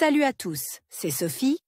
Salut à tous, c'est Sophie.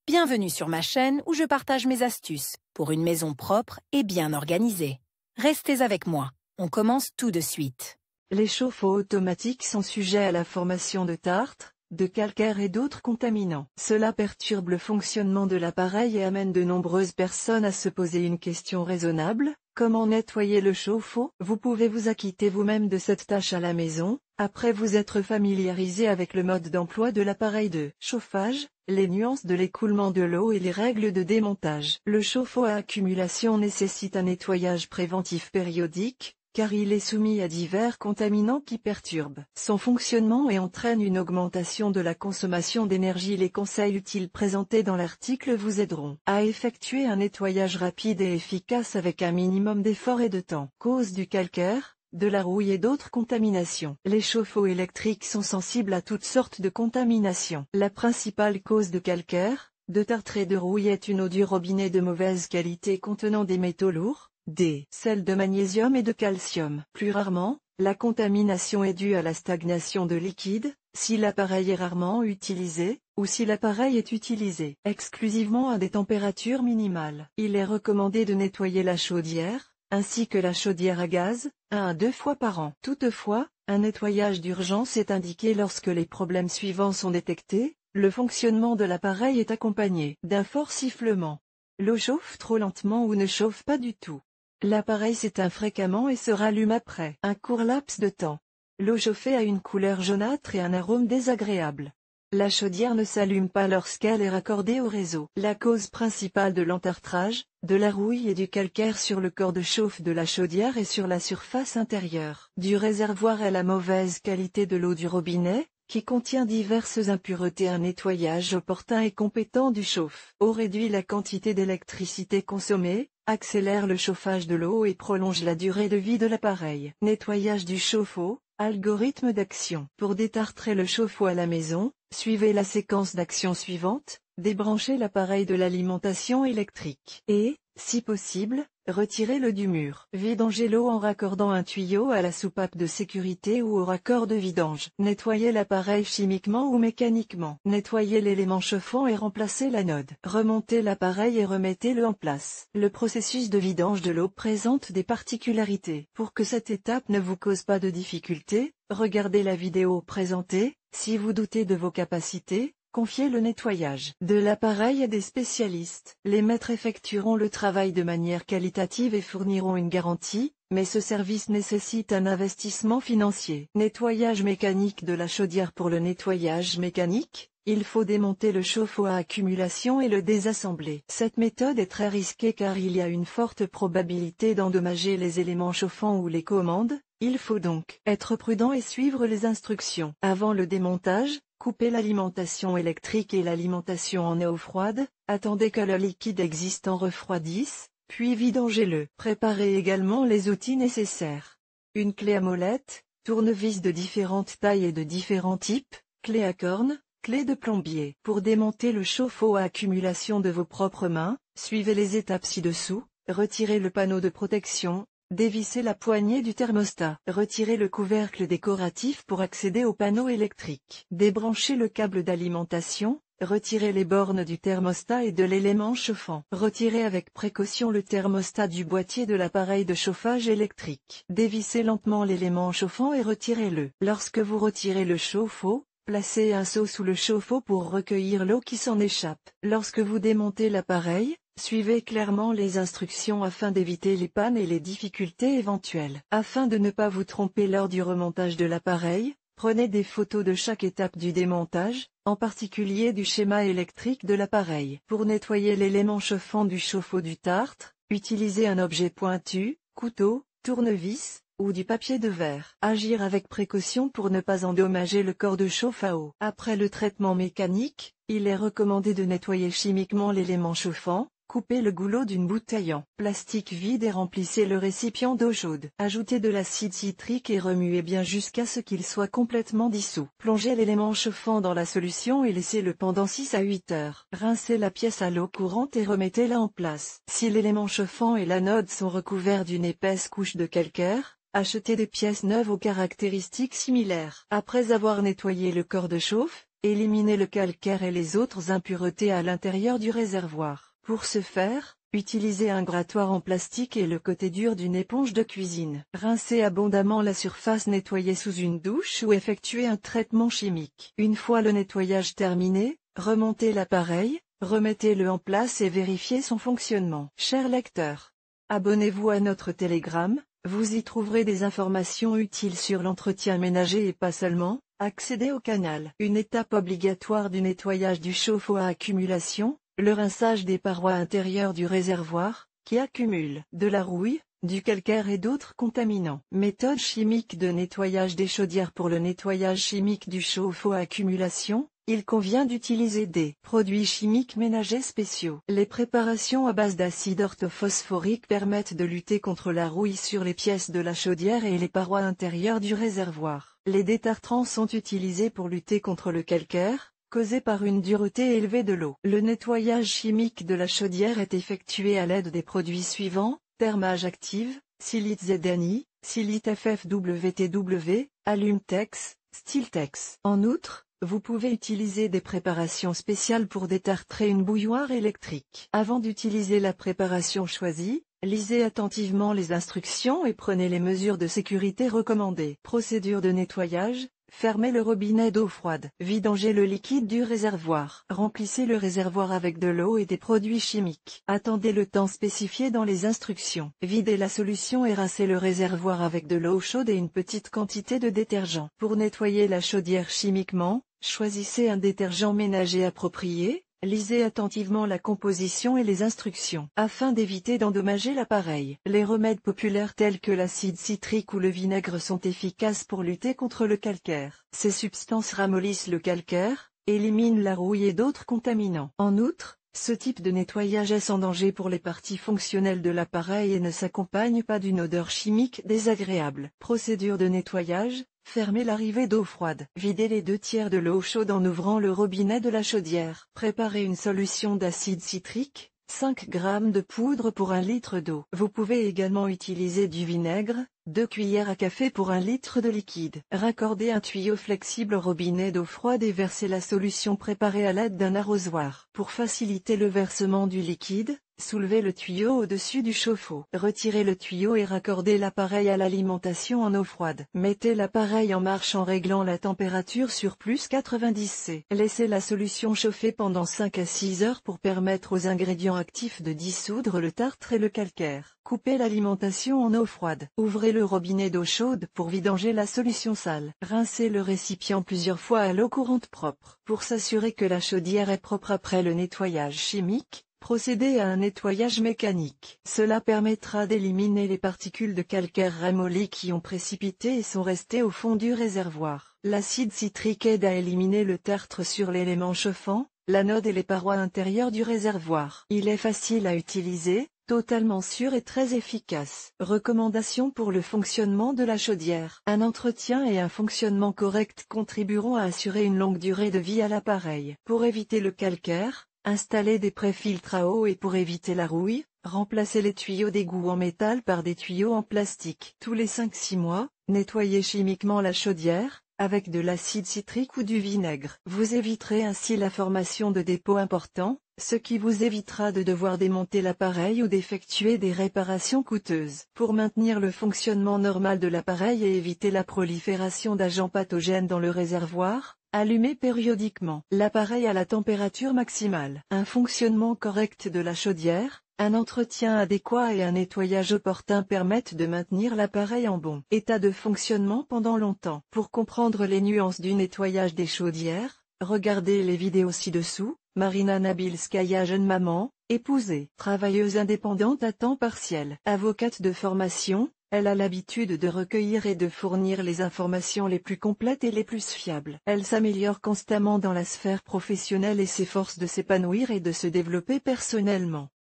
Bienvenue sur ma chaîne où je partage mes astuces pour une maison propre et bien organisée. Restez avec moi, on commence tout de suite. Les chauffe-eau automatiques sont sujets à la formation de tartre, de calcaire et d'autres contaminants. Cela perturbe le fonctionnement de l'appareil et amène de nombreuses personnes à se poser une question raisonnable: comment nettoyer le chauffe-eau? Vous pouvez vous acquitter vous-même de cette tâche à la maison, après vous être familiarisé avec le mode d'emploi de l'appareil de chauffage, les nuances de l'écoulement de l'eau et les règles de démontage. Le chauffe-eau à accumulation nécessite un nettoyage préventif périodique, car il est soumis à divers contaminants qui perturbent son fonctionnement et entraînent une augmentation de la consommation d'énergie. Les conseils utiles présentés dans l'article vous aideront à effectuer un nettoyage rapide et efficace avec un minimum d'effort et de temps. Cause du calcaire, de la rouille et d'autres contaminations. Les chauffe-eau électriques sont sensibles à toutes sortes de contaminations. La principale cause de calcaire, de tartre et de rouille est une eau du robinet de mauvaise qualité contenant des métaux lourds, des sels de magnésium et de calcium. Plus rarement, la contamination est due à la stagnation de liquide, si l'appareil est rarement utilisé, ou si l'appareil est utilisé exclusivement à des températures minimales. Il est recommandé de nettoyer la chaudière, ainsi que la chaudière à gaz, 1 à 2 fois par an. Toutefois, un nettoyage d'urgence est indiqué lorsque les problèmes suivants sont détectés. Le fonctionnement de l'appareil est accompagné d'un fort sifflement. L'eau chauffe trop lentement ou ne chauffe pas du tout. L'appareil s'éteint fréquemment et se rallume après un court laps de temps. L'eau chauffée a une couleur jaunâtre et un arôme désagréable. La chaudière ne s'allume pas lorsqu'elle est raccordée au réseau. La cause principale de l'entartrage, de la rouille et du calcaire sur le corps de chauffe de la chaudière et sur la surface intérieure du réservoir est la mauvaise qualité de l'eau du robinet, qui contient diverses impuretés. Un nettoyage opportun et compétent du chauffe-eau réduit la quantité d'électricité consommée, accélère le chauffage de l'eau et prolonge la durée de vie de l'appareil. Nettoyage du chauffe-eau, algorithme d'action. Pour détartrer le chauffe-eau à la maison, suivez la séquence d'action suivante: débranchez l'appareil de l'alimentation électrique et, si possible, retirez-le du mur. Vidangez l'eau en raccordant un tuyau à la soupape de sécurité ou au raccord de vidange. Nettoyez l'appareil chimiquement ou mécaniquement. Nettoyez l'élément chauffant et remplacez l'anode. Remontez l'appareil et remettez-le en place. Le processus de vidange de l'eau présente des particularités. Pour que cette étape ne vous cause pas de difficultés, regardez la vidéo présentée. Si vous doutez de vos capacités, confiez le nettoyage de l'appareil à des spécialistes. Les maîtres effectueront le travail de manière qualitative et fourniront une garantie, mais ce service nécessite un investissement financier. Nettoyage mécanique de la chaudière. Pour le nettoyage mécanique, il faut démonter le chauffe-eau à accumulation et le désassembler. Cette méthode est très risquée car il y a une forte probabilité d'endommager les éléments chauffants ou les commandes. Il faut donc être prudent et suivre les instructions. Avant le démontage, coupez l'alimentation électrique et l'alimentation en eau froide, attendez que le liquide existant refroidisse, puis vidangez-le. Préparez également les outils nécessaires. Une clé à molette, tournevis de différentes tailles et de différents types, clé à corne, clé de plombier. Pour démonter le chauffe-eau à accumulation de vos propres mains, suivez les étapes ci-dessous: retirez le panneau de protection, dévissez la poignée du thermostat. Retirez le couvercle décoratif pour accéder au panneau électrique. Débranchez le câble d'alimentation, retirez les bornes du thermostat et de l'élément chauffant. Retirez avec précaution le thermostat du boîtier de l'appareil de chauffage électrique. Dévissez lentement l'élément chauffant et retirez-le. Lorsque vous retirez le chauffe-eau, placez un seau sous le chauffe-eau pour recueillir l'eau qui s'en échappe. Lorsque vous démontez l'appareil, suivez clairement les instructions afin d'éviter les pannes et les difficultés éventuelles. Afin de ne pas vous tromper lors du remontage de l'appareil, prenez des photos de chaque étape du démontage, en particulier du schéma électrique de l'appareil. Pour nettoyer l'élément chauffant du chauffe-eau du tartre, utilisez un objet pointu, couteau, tournevis, ou du papier de verre. Agir avec précaution pour ne pas endommager le corps de chauffe-eau. Après le traitement mécanique, il est recommandé de nettoyer chimiquement l'élément chauffant. Coupez le goulot d'une bouteille en plastique vide et remplissez le récipient d'eau chaude. Ajoutez de l'acide citrique et remuez bien jusqu'à ce qu'il soit complètement dissous. Plongez l'élément chauffant dans la solution et laissez-le pendant 6 à 8 heures. Rincez la pièce à l'eau courante et remettez-la en place. Si l'élément chauffant et l'anode sont recouverts d'une épaisse couche de calcaire, achetez des pièces neuves aux caractéristiques similaires. Après avoir nettoyé le corps de chauffe, Éliminez le calcaire et les autres impuretés à l'intérieur du réservoir. Pour ce faire, utilisez un grattoir en plastique et le côté dur d'une éponge de cuisine. Rincez abondamment la surface nettoyée sous une douche ou effectuez un traitement chimique. Une fois le nettoyage terminé, remontez l'appareil, remettez-le en place et vérifiez son fonctionnement. Chers lecteurs, abonnez-vous à notre Telegram, vous y trouverez des informations utiles sur l'entretien ménager et pas seulement. Accédez au canal. Une étape obligatoire du nettoyage du chauffe-eau à accumulation, le rinçage des parois intérieures du réservoir, qui accumule de la rouille, du calcaire et d'autres contaminants. Méthode chimique de nettoyage des chaudières. Pour le nettoyage chimique du chauffe-eau à accumulation, il convient d'utiliser des produits chimiques ménagers spéciaux. Les préparations à base d'acide orthophosphorique permettent de lutter contre la rouille sur les pièces de la chaudière et les parois intérieures du réservoir. Les détartrants sont utilisés pour lutter contre le calcaire, causé par une dureté élevée de l'eau. Le nettoyage chimique de la chaudière est effectué à l'aide des produits suivants: Thermage Active, Silite ZNI, Silite FFWTW, Alumtex, Stiltex. En outre, vous pouvez utiliser des préparations spéciales pour détartrer une bouilloire électrique. Avant d'utiliser la préparation choisie, lisez attentivement les instructions et prenez les mesures de sécurité recommandées. Procédure de nettoyage: fermez le robinet d'eau froide. Vidangez le liquide du réservoir. Remplissez le réservoir avec de l'eau et des produits chimiques. Attendez le temps spécifié dans les instructions. Videz la solution et rincez le réservoir avec de l'eau chaude et une petite quantité de détergent. Pour nettoyer la chaudière chimiquement, choisissez un détergent ménager approprié. Lisez attentivement la composition et les instructions, afin d'éviter d'endommager l'appareil. Les remèdes populaires tels que l'acide citrique ou le vinaigre sont efficaces pour lutter contre le calcaire. Ces substances ramollissent le calcaire, éliminent la rouille et d'autres contaminants. En outre, ce type de nettoyage est sans danger pour les parties fonctionnelles de l'appareil et ne s'accompagne pas d'une odeur chimique désagréable. Procédure de nettoyage: fermez l'arrivée d'eau froide. Videz les 2/3 de l'eau chaude en ouvrant le robinet de la chaudière. Préparez une solution d'acide citrique, 5 g de poudre pour 1 litre d'eau. Vous pouvez également utiliser du vinaigre, 2 cuillères à café pour 1 litre de liquide. Raccordez un tuyau flexible au robinet d'eau froide et versez la solution préparée à l'aide d'un arrosoir. Pour faciliter le versement du liquide, soulevez le tuyau au-dessus du chauffe-eau. Retirez le tuyau et raccordez l'appareil à l'alimentation en eau froide. Mettez l'appareil en marche en réglant la température sur +90°C. Laissez la solution chauffer pendant 5 à 6 heures pour permettre aux ingrédients actifs de dissoudre le tartre et le calcaire. Coupez l'alimentation en eau froide. Ouvrez le robinet d'eau chaude pour vidanger la solution sale. Rincez le récipient plusieurs fois à l'eau courante propre. Pour s'assurer que la chaudière est propre après le nettoyage chimique, procédez à un nettoyage mécanique. Cela permettra d'éliminer les particules de calcaire ramolli qui ont précipité et sont restées au fond du réservoir. L'acide citrique aide à éliminer le tartre sur l'élément chauffant, l'anode et les parois intérieures du réservoir. Il est facile à utiliser, totalement sûr et très efficace. Recommandations pour le fonctionnement de la chaudière. Un entretien et un fonctionnement correct contribueront à assurer une longue durée de vie à l'appareil. Pour éviter le calcaire, installez des pré-filtres à eau et pour éviter la rouille, remplacez les tuyaux d'égout en métal par des tuyaux en plastique. Tous les 5-6 mois, nettoyez chimiquement la chaudière, avec de l'acide citrique ou du vinaigre. Vous éviterez ainsi la formation de dépôts importants, ce qui vous évitera de devoir démonter l'appareil ou d'effectuer des réparations coûteuses. Pour maintenir le fonctionnement normal de l'appareil et éviter la prolifération d'agents pathogènes dans le réservoir, allumez périodiquement l'appareil à la température maximale. Un fonctionnement correct de la chaudière, un entretien adéquat et un nettoyage opportun permettent de maintenir l'appareil en bon état de fonctionnement pendant longtemps. Pour comprendre les nuances du nettoyage des chaudières, regardez les vidéos ci-dessous. Marina Nabilskaya, jeune maman, épousée, travailleuse indépendante à temps partiel, avocate de formation, elle a l'habitude de recueillir et de fournir les informations les plus complètes et les plus fiables. Elle s'améliore constamment dans la sphère professionnelle et s'efforce de s'épanouir et de se développer personnellement.